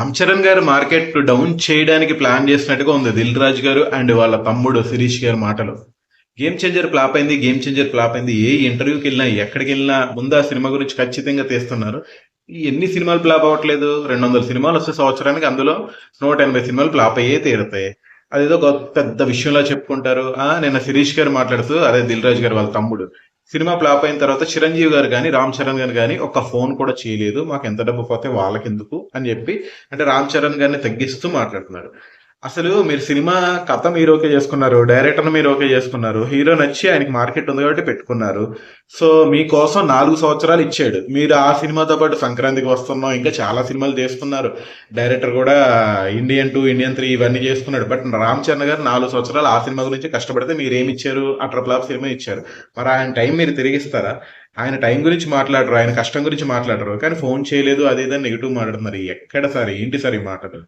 రామ్ చరణ్ గారు market down చేయడానికి plan చేసినట్టుగా ఉంది దిల్ రాజు గారు అండ్ వాళ్ళ తమ్ముడు శిరీష్ గారి మాటలు. గేమ్ చేంజర్ ఫ్లాప్ అయింది, గేమ్ చేంజర్ ఫ్లాప్ అయింది. ఏ ఇంటర్వ్యూకి వెళ్ళినా ఎక్కడికి వెళ్ళినా ముందు ఆ సినిమా గురించి ఖచ్చితంగా తీస్తున్నారు. ఎన్ని సినిమాలు ఫ్లాప్ అవ్వట్లేదు? 200 సినిమాలు వస్తే సంవత్సరానికి, అందులో 180 సినిమాలు ఫ్లాప్ అయ్యే తీరుతాయి. అదేదో పెద్ద విషయంలో చెప్పుకుంటారు. నిన్న శిరీష్ గారు మాట్లాడుతూ, అదే దిల్ రాజు గారు వాళ్ళ తమ్ముడు, సినిమా ఫ్లాప్ అయిన తర్వాత చిరంజీవి గారు కానీ రామ్ చరణ్ గారు కానీ ఒక్క ఫోన్ కూడా చేయలేదు, మాకు ఎంత డబ్బు పోతే వాళ్ళకెందుకు అని చెప్పి, అంటే రామ్ చరణ్ గారిని తగ్గిస్తూ మాట్లాడుతున్నారు. అసలు మీరు సినిమా కథ మీరు ఓకే చేసుకున్నారు, డైరెక్టర్ని మీరు ఓకే చేసుకున్నారు, హీరో నచ్చి ఆయనకి మార్కెట్ ఉంది కాబట్టి పెట్టుకున్నారు. సో మీకోసం 4 సంవత్సరాలు ఇచ్చాడు. మీరు ఆ సినిమాతో పాటు సంక్రాంతికి వస్తున్నాం, ఇంకా చాలా సినిమాలు చేస్తున్నారు. డైరెక్టర్ కూడా ఇండియన్ 2, ఇండియన్ 3 ఇవన్నీ చేసుకున్నాడు. బట్ రామ్ చరణ్ గారు 4 సంవత్సరాలు ఆ సినిమా గురించి కష్టపడితే మీరు ఏమి ఇచ్చారు? అటర్ ఫ్లాప్ సినిమా ఇచ్చారు. మరి ఆయన టైం మీరు తిరిగిస్తారా? ఆయన టైం గురించి మాట్లాడరు, ఆయన కష్టం గురించి మాట్లాడరు, కానీ ఫోన్ చేయలేదు అది ఇదని నెగిటివ్ మాట్లాడుతున్నారు. ఎక్కడ సార్, ఏంటి సార్ ఈ మాటలు?